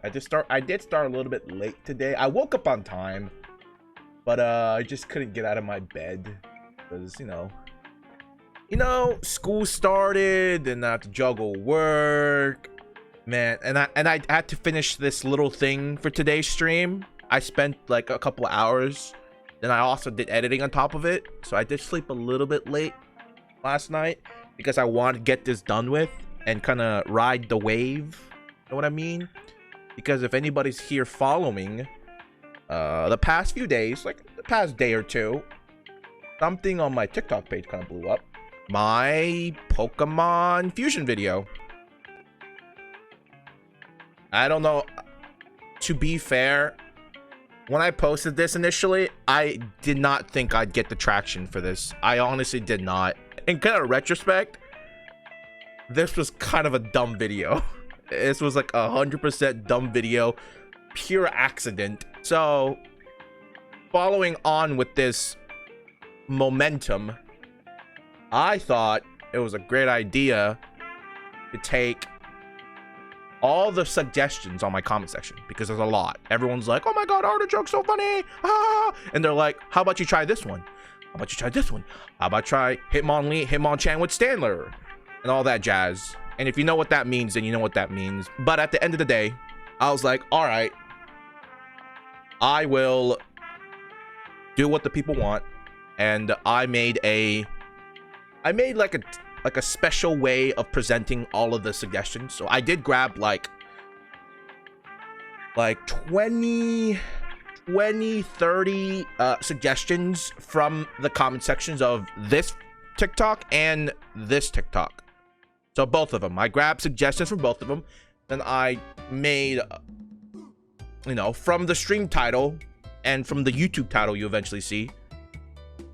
I did start a little bit late today. I woke up on time, but I just couldn't get out of my bed because school started and I have to juggle work, man. And I had to finish this little thing for today's stream. I spent like a couple hours. Then I also did editing on top of it, so I did sleep a little bit late last night because I wanted to get this done with and kind of ride the wave. You know what I mean? Because if anybody's here following the past few days, like the past day or two, something on my TikTok page kind of blew up. My Pokemon Fusion video. I don't know. To be fair, when I posted this initially, I did not think I'd get the traction for this. I honestly did not. In kind of retrospect, this was kind of a dumb video. This was like 100% dumb video, pure accident. So, following on with this momentum, I thought it was a great idea to take all the suggestions on my comment section, because there's a lot. Everyone's like, oh my god, Artichoke's so funny, ah! And they're like, how about you try this one? How about you try this one? How about try Hitmonchan with Standler? And all that jazz. And if you know what that means, then you know what that means. But at the end of the day, I was like, all right, I will do what the people want. And I made like a special way of presenting all of the suggestions. So I did grab like 20, 30 suggestions from the comment sections of this TikTok and this TikTok. So both of them. I grabbed suggestions from both of them. Then I made, from the stream title and from the YouTube title you eventually see,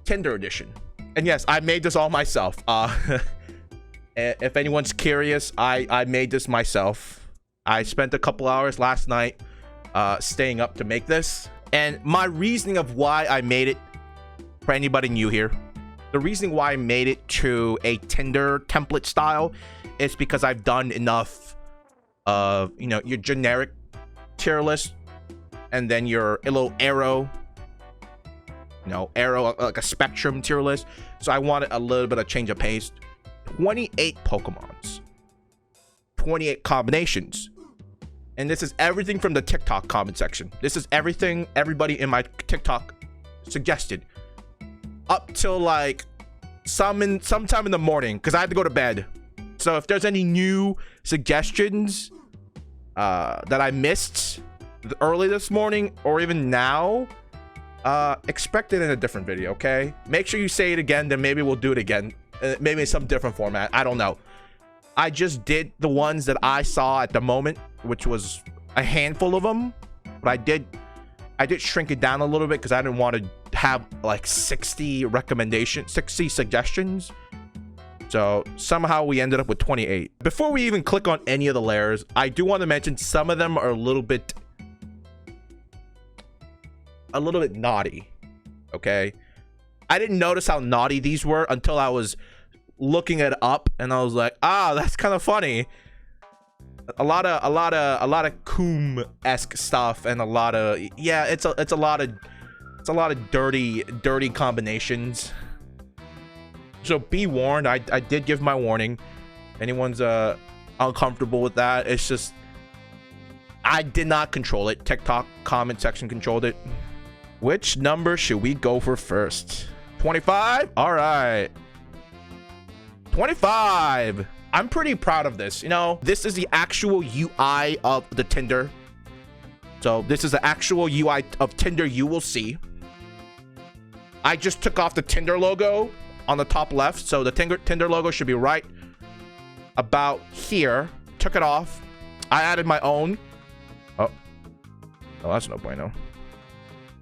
Tinder Edition. And yes, I made this all myself. If anyone's curious, I made this myself. I spent a couple hours last night staying up to make this. And my reasoning of why I made it, for anybody new here, the reason why I made it to a Tinder template style is because I've done enough of, your generic tier list and then your little arrow, like a spectrum tier list. So I wanted a little bit of change of pace. 28 Pokemons, 28 combinations. And this is everything from the TikTok comment section. This is everything everybody in my TikTok suggested. Up till like sometime in the morning, because I had to go to bed. So if there's any new suggestions that I missed early this morning or even now, expect it in a different video, okay? Make sure you say it again, then maybe we'll do it again. Maybe in some different format. I don't know. I just did the ones that I saw at the moment, which was a handful of them. But I did shrink it down a little bit because I didn't want to have like 60 suggestions. So somehow we ended up with 28. Before we even click on any of the layers, I do want to mention some of them are a little bit naughty. Okay, I didn't notice how naughty these were until I was looking it up, and I was like, that's kind of funny. A lot of Coom-esque stuff, and a lot of it's a lot of dirty combinations. So be warned. I did give my warning. Anyone's uncomfortable with that, it's just I did not control it. TikTok comment section controlled it. Which number should we go for first? 25? All right. 25. I'm pretty proud of this. This is the actual UI of the Tinder. So this is the actual UI of Tinder you will see. I just took off the Tinder logo on the top left. So the Tinder logo should be right about here. Took it off. I added my own. Oh, that's no bueno.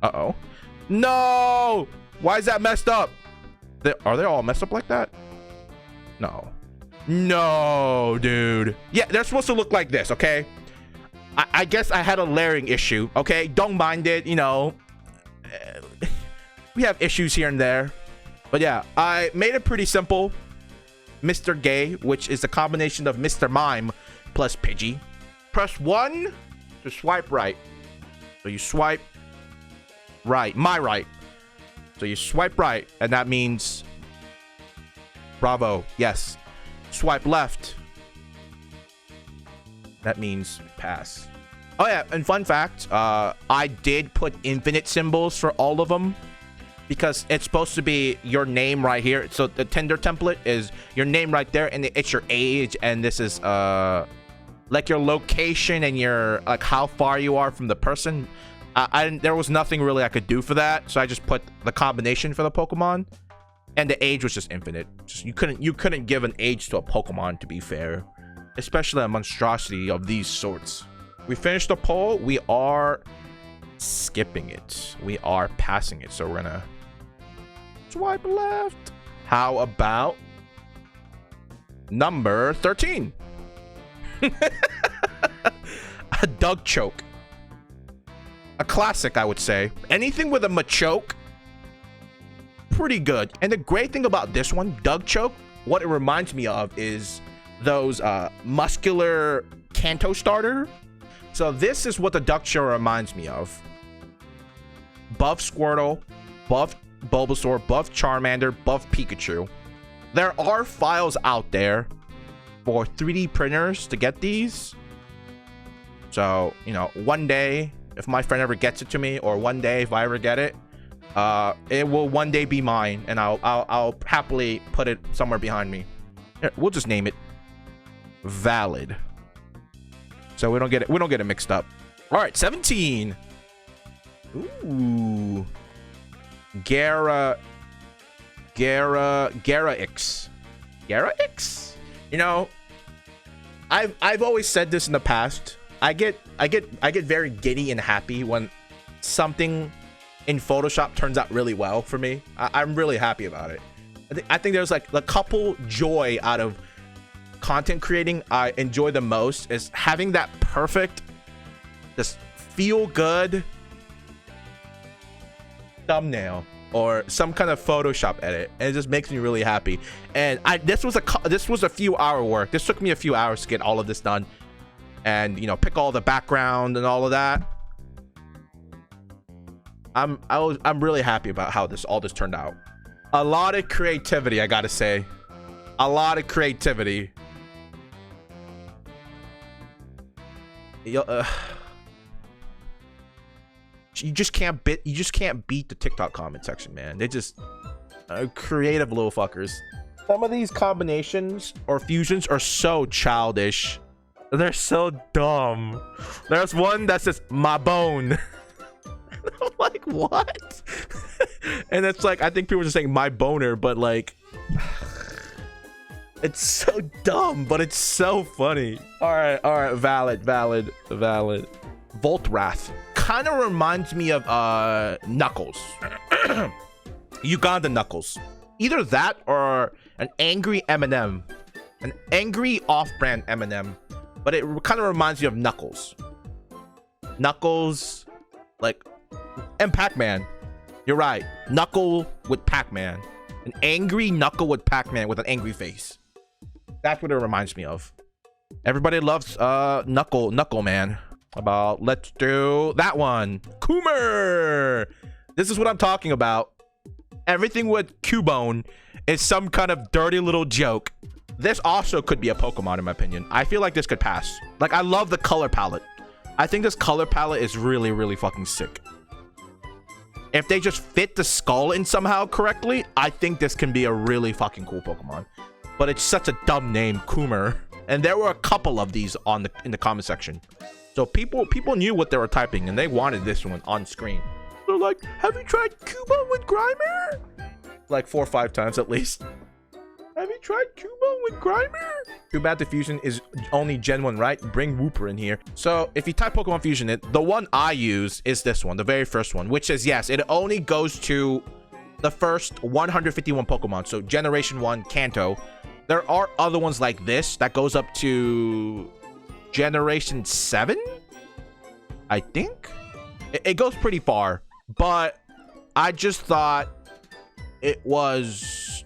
Uh-oh. No! Why is that messed up? Are they all messed up like that? No. No, dude. Yeah, they're supposed to look like this, okay? I guess I had a layering issue, okay? Don't mind it, we have issues here and there. But yeah, I made it pretty simple. Mr. Gay, which is a combination of Mr. Mime plus Pidgey. Press 1 to Just swipe right. So you swipe right. My right. So you swipe right, and that means bravo. Yes. Swipe left. That means pass. Oh yeah, and fun fact, I did put infinite symbols for all of them because it's supposed to be your name right here. So the Tinder template is your name right there, and it's your age, and this is like your location and your like how far you are from the person. There was nothing really I could do for that, so I just put the combination for the Pokemon, and the age was just infinite. Just you couldn't give an age to a Pokemon, to be fair, especially a monstrosity of these sorts. We finished the poll. We are skipping it. We are passing it. So we're gonna swipe left. How about number 13? A Doug choke. A classic, I would say. Anything with a Machoke, pretty good. And the great thing about this one, Doug choke, what it reminds me of is those muscular Kanto starter. So this is what the Duck Show reminds me of. Buff Squirtle, buff Bulbasaur, buff Charmander, buff Pikachu. There are files out there for 3D printers to get these. So, you know, one day, if my friend ever gets it to me, or one day if I ever get it, it will one day be mine, and I'll happily put it somewhere behind me. Here, we'll just name it Valid. So we don't get it mixed up. All right, 17. Ooh. Gyaraix. Gyaraix? You know, I've always said this in the past. I get very giddy and happy when something in Photoshop turns out really well for me. I'm really happy about it. I think there's like a couple joy out of content creating I enjoy the most is having that perfect, just feel good thumbnail or some kind of Photoshop edit, and it just makes me really happy. And this was a few hour work. This took me a few hours to get all of this done, and you know, pick all the background and all of that. I'm really happy about how all this turned out. A lot of creativity, I gotta say. A lot of creativity. You just can't beat the TikTok comment section, man. They just creative little fuckers. Some of these combinations or fusions are so childish. They're so dumb. There's one that says my bone. I'm like, what? And it's like, I think people are just saying my boner, but like, it's so dumb, but it's so funny. All right, valid. Voltrath kind of reminds me of Knuckles. Uganda Knuckles. Either that or an angry Eminem, an angry off-brand Eminem, but it kind of reminds me of Knuckles. Knuckles, like, and Pac-Man. You're right. Knuckle with Pac-Man. An angry Knuckle with Pac-Man with an angry face. That's what it reminds me of. Everybody loves Knuckle Man. Let's do that one. Coomer. This is what I'm talking about. Everything with Cubone is some kind of dirty little joke. This also could be a Pokemon in my opinion. I feel like this could pass. Like, I love the color palette. I think this color palette is really, really fucking sick. If they just fit the skull in somehow correctly, I think this can be a really fucking cool Pokemon. But it's such a dumb name, Coomer. And there were a couple of these in the comment section. So people knew what they were typing, and they wanted this one on screen. They're like, have you tried Cubone with Grimer? Like 4 or 5 times at least. Have you tried Cubone with Grimer? Too bad the fusion is only Gen 1, right? Bring Wooper in here. So if you type Pokemon Fusion, the one I use is this one, the very first one, which is, yes, it only goes to the first 151 Pokemon. So Generation 1, Kanto. There are other ones like this that goes up to Generation 7, I think. It goes pretty far, but I just thought it was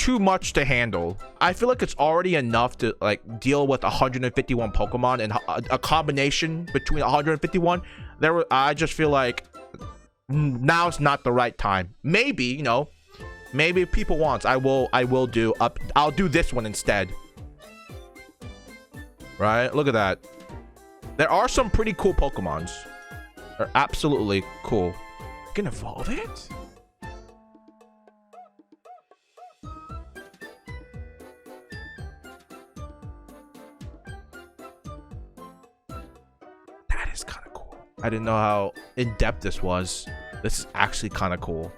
too much to handle. I feel like it's already enough to like deal with 151 Pokemon, and a combination between 151. I just feel like now's not the right time. Maybe, you know, maybe if people want, I'll do this one instead. Right? Look at that. There are some pretty cool Pokemons. They're absolutely cool. You can evolve it? That is kind of cool. I didn't know how in-depth this was. This is actually kind of cool.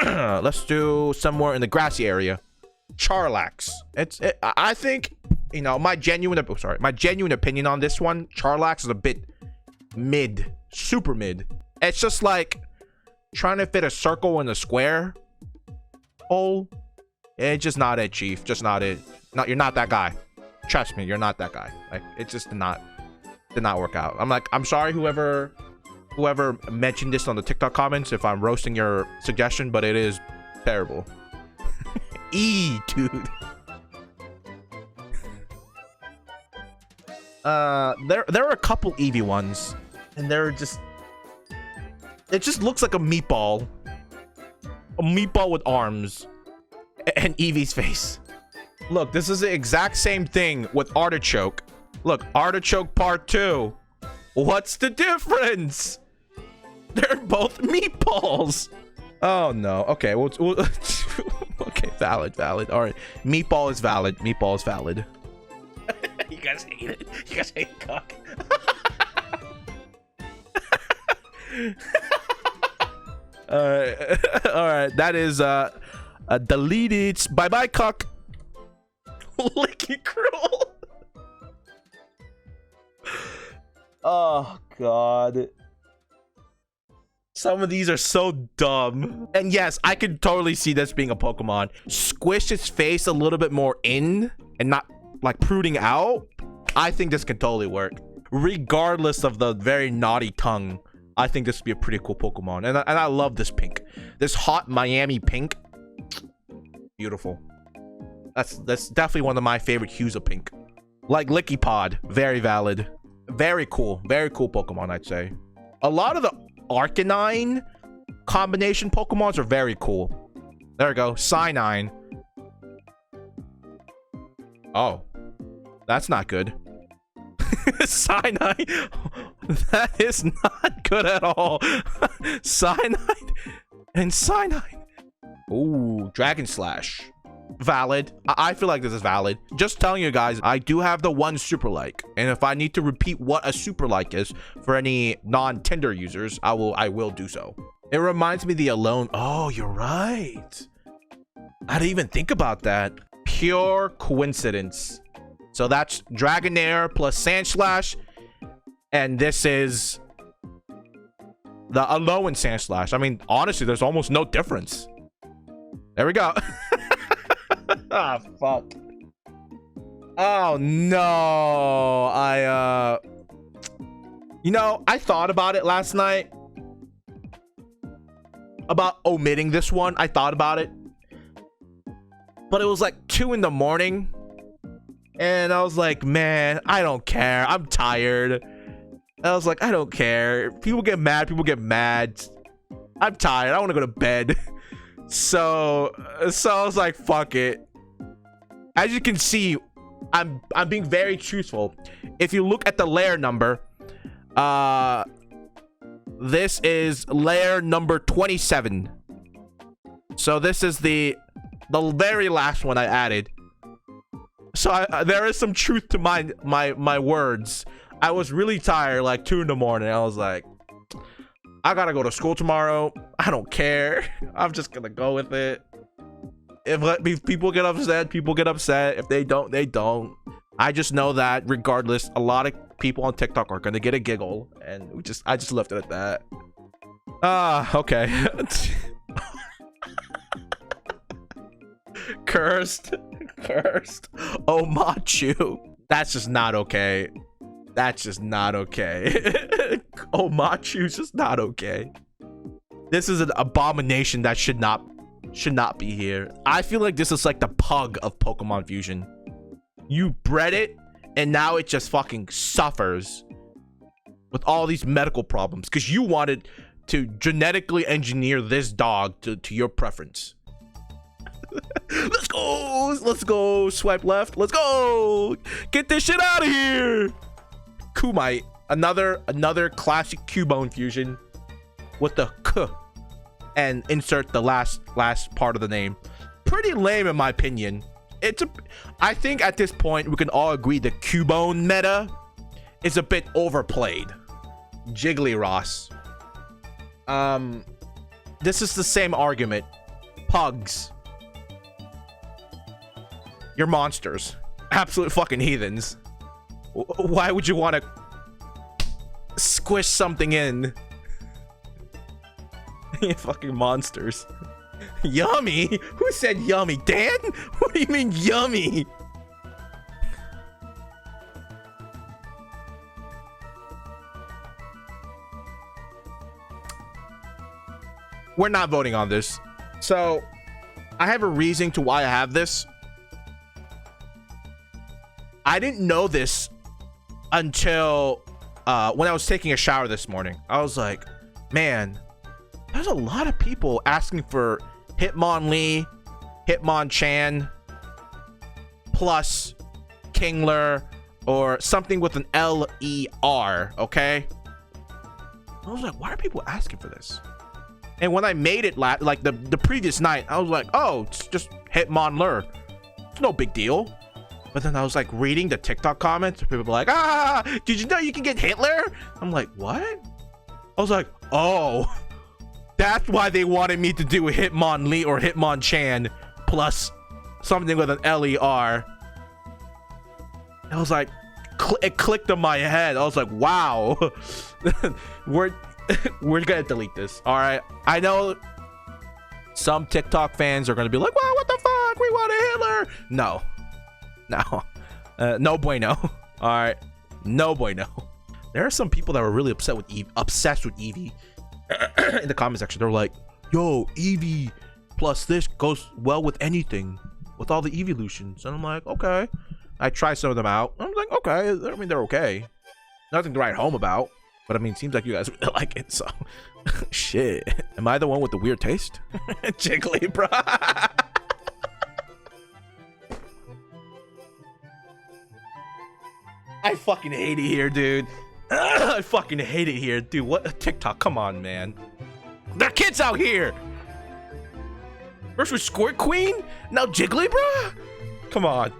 Let's do somewhere in the grassy area. Charlax. I think, you know, my genuine opinion on this one, Charlax is a bit mid, super mid. It's just like trying to fit a circle in a square hole. It's just not it, Chief. Just not it. You're not that guy. Trust me, you're not that guy. Like, it just did not work out. I'm sorry whoever mentioned this on the TikTok comments if I'm roasting your suggestion, but it is terrible. Dude. There are a couple Eevee ones, and they're just, it just looks like a meatball with arms and Eevee's face. Look, this is the exact same thing with Artichoke. Look, Artichoke Part 2. What's the difference? They're both meatballs. Oh no. Okay, well, okay, valid. All right, meatball is valid. You guys hate it. You guys hate cuck. All right. That is deleted. Bye bye, cuck. Licky cruel. Oh god. Some of these are so dumb. And yes, I could totally see this being a Pokemon. Squish its face a little bit more in and not like protruding out. I think this can totally work. Regardless of the very naughty tongue, I think this would be a pretty cool Pokemon. And I love this pink. This hot Miami pink. Beautiful. That's definitely one of my favorite hues of pink. Like Lickipod. Very valid. Very cool Pokemon, I'd say. A lot of the Arcanine combination Pokemons are very cool. There we go. Cynine. Oh, that's not good. Cynine. That is not good at all. Cynine and Cynine. Ooh, Dragon Slash. Valid. I feel like this is valid. Just telling you guys, I do have the one super like, and if I need to repeat what a super like is for any non-Tinder users, I will do so. It reminds me of the Alone. Oh, you're right. I didn't even think about that. Pure coincidence. So that's Dragonair plus Sandslash, and this is the Alolan Sandslash. I mean, honestly, there's almost no difference. There we go. Ah, fuck. Oh no. You know, I thought about it last night about omitting this one. I thought about it, but it was like 2 in the morning, and I was like, man, I don't care. I'm tired. I was like, I don't care. People get mad. I'm tired. I want to go to bed. So I was like, fuck it. As you can see, I'm being very truthful. If you look at the layer number, this is layer number 27. So this is the very last one I added. So there is some truth to my words. I was really tired, like 2 in the morning. I was like, I gotta go to school tomorrow. I don't care. I'm just gonna go with it. If people get upset, people get upset. If they don't, they don't. I just know that regardless, a lot of people on TikTok are gonna get a giggle, and I just left it at that. Okay. Cursed. Oh, Machu. That's just not okay. Oh, Machu's just not okay. This is an abomination that should not should not be here. I feel like this is like the pug of Pokemon Fusion. You bred it, and now it just fucking suffers with all these medical problems because you wanted to genetically engineer this dog to your preference. Let's go. Swipe left. Let's go. Get this shit out of here. Kumite, another classic Cubone fusion with the K and insert the last part of the name. Pretty lame in my opinion. I think at this point we can all agree the Cubone meta is a bit overplayed. Jiggly Ross. This is the same argument. Pugs. You're monsters. Absolute fucking heathens. Why would you want to squish something in? You fucking monsters. Yummy? Who said yummy? Dan? What do you mean yummy? We're not voting on this. So, I have a reason to why I have this. I didn't know this until when I was taking a shower this morning. I was like, man, there's a lot of people asking for Hitmonlee, Hitmonchan, plus Kingler, or something with an L-E-R, okay? I was like, why are people asking for this? And when I made it like the previous night, I was like, oh, it's just Hitmonlee. It's no big deal. But then I was like reading the TikTok comments. People were like, ah, did you know you can get Hitler? I'm like, what? I was like, oh, that's why they wanted me to do a Hitmonlee or Hitmonchan plus something with an L-E-R. I was like, it clicked in my head. I was like, wow. we're gonna delete this. All right, I know some TikTok fans are gonna be like, wow, what the fuck, we want a Hitler. No, no bueno. All right, no bueno. There are some people that were really obsessed with Eevee in the comment section. They're like, yo, Eevee plus this goes well with anything, with all the evolutions. And I'm like, okay. I try some of them out. I'm like, okay. I mean, they're okay. Nothing to write home about. But I mean, it seems like you guys really like it, so shit. Am I the one with the weird taste? Jiggly, bro. I fucking hate it here, dude. I fucking hate it here, dude. What TikTok? Come on, man. There are kids out here. First was Squirt Queen, now Jiggly, bro. Come on.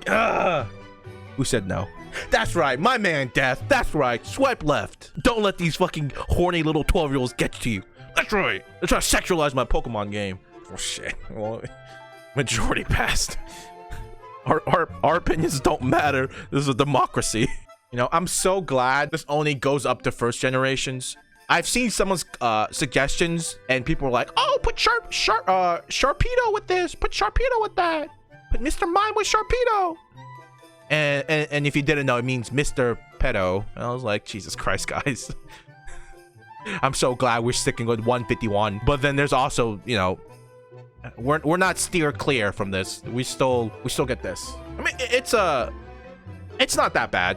Who said no? That's right, my man Death. That's right, swipe left. Don't let these fucking horny little 12-year-olds get to you. That's right. They're trying to sexualize my Pokemon game. Oh shit. Well, majority passed. Our opinions don't matter. This is a democracy. You know, I'm so glad this only goes up to first generations. I've seen someone's suggestions, and people are like, "Oh, put Sharpedo with this. Put Sharpedo with that. Put Mr. Mime with Sharpedo." And if you didn't know, it means Mr. Pedo. And I was like, Jesus Christ, guys. I'm so glad we're sticking with 151. But then there's also, you know, we're not steer clear from this. We still get this. I mean, it's not that bad.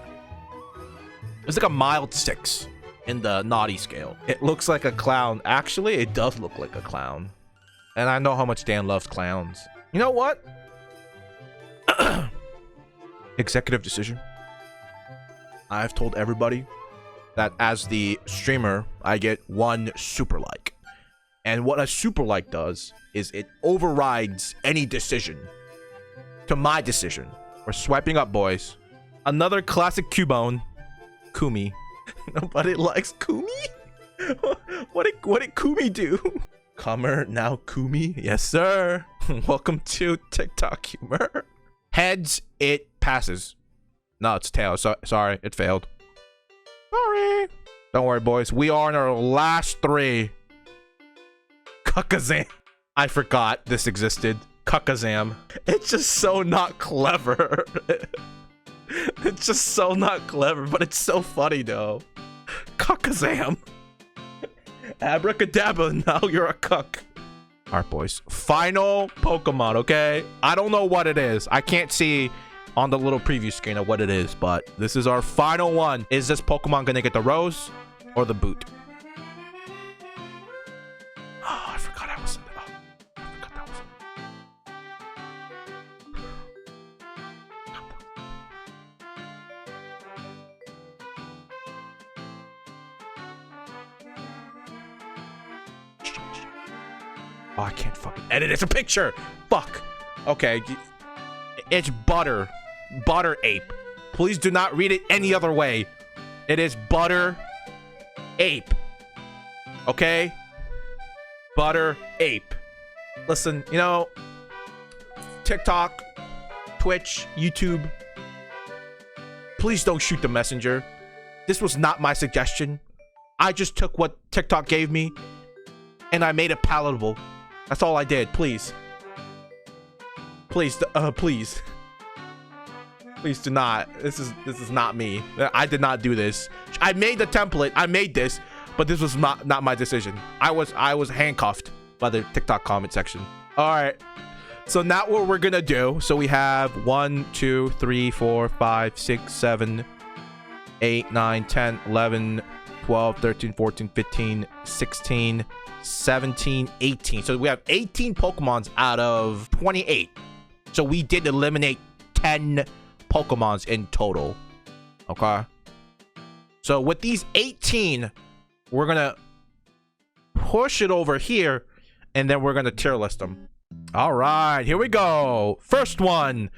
It's like a mild 6 in the naughty scale. It looks like a clown. Actually, it does look like a clown. And I know how much Dan loves clowns. You know what? Executive decision. I've told everybody that as the streamer, I get 1 super like. And what a super like does is it overrides any decision to my decision. We're swiping up, boys. Another classic Cubone. Kumi. Nobody likes Kumi? What did Kumi do? Comer, now Kumi? Yes, sir. Welcome to TikTok humor. Heads, it passes. No, it's tails. Sorry, it failed. Sorry. Don't worry, boys. We are in our last 3. Cuckazam. I forgot this existed. Cuckazam. It's just so not clever. It's just so not clever, but it's so funny, though. Cuckazam. Abracadabra, now you're a cuck. All right, boys. Final Pokemon, okay? I don't know what it is. I can't see on the little preview screen of what it is, but this is our final one. Is this Pokemon gonna get the rose or the boot? Oh, I forgot I was in the... Oh, I forgot that was... Oh, I can't fucking edit. It's a picture. Fuck. Okay. It's Butter Ape. Please do not read it any other way. It is Butter Ape. Okay? Butter Ape. Listen, you know, TikTok, Twitch, YouTube, please don't shoot the messenger. This was not my suggestion. I just took what TikTok gave me and I made it palatable. That's all I did. Please. Please, please. Please do not. This is not me. I did not do this. I made the template. I made this, but this was not my decision. I was handcuffed by the TikTok comment section. All right. So now what we're gonna do. So we have 1, 2, 3, 4, 5, 6, 7, 8, 9, 10, 11, 12, 13, 14, 15, 16, 17, 18. So we have 18 Pokemons out of 28. So we did eliminate 10 Pokemons in total. Okay. So with these 18, we're gonna push it over here and then we're gonna tier list them. All right, here we go. First one,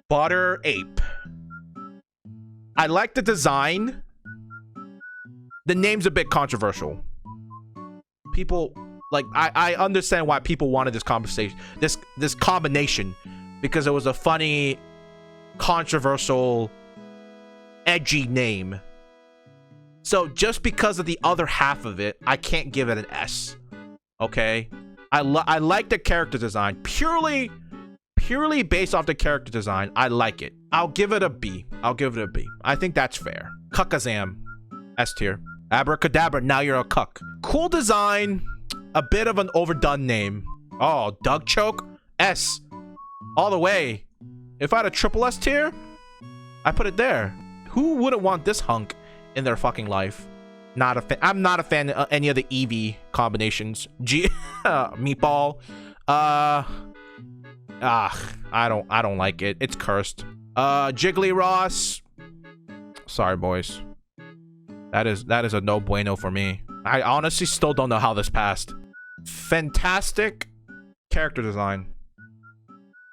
Butter Ape. I like the design. The name's a bit controversial. People like I understand why people wanted this conversation, this combination, because it was a funny, controversial, edgy name. So just because of the other half of it, I can't give it an S. Okay, I like the character design purely based off the character design. I like it. I'll give it a B. I think that's fair. Cuckazam, S tier. Abracadabra, now you're a cuck. Cool design, a bit of an overdone name. Oh, Doug Choke, S, all the way. If I had a triple S tier, I put it there. Who wouldn't want this hunk in their fucking life? Not a fan. I'm not a fan of any of the Eevee combinations. Meatball. I don't like it. It's cursed. Jiggly Ross. Sorry, boys. That is a no bueno for me. I honestly still don't know how this passed. Fantastic character design.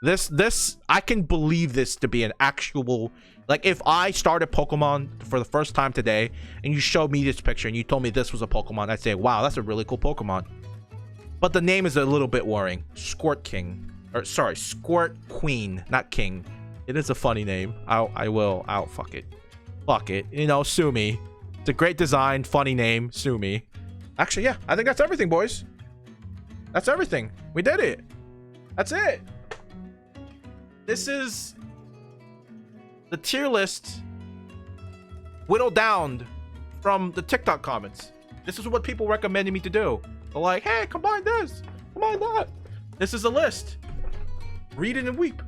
This I can believe this to be an actual, like, if I started Pokemon for the first time today and you showed me this picture and you told me this was a Pokemon, I'd say, wow, that's a really cool Pokemon. But the name is a little bit worrying. Squirt King, or sorry, Squirt Queen, not King. It is a funny name. I'll fuck it. Fuck it. You know, sue me. It's a great design, funny name. Sue me. Actually, yeah, I think that's everything, boys. That's everything. We did it. That's it. This is the tier list whittled down from the TikTok comments. This is what people recommended me to do. They're like, hey, combine this, combine that. This is a list. Read it and weep.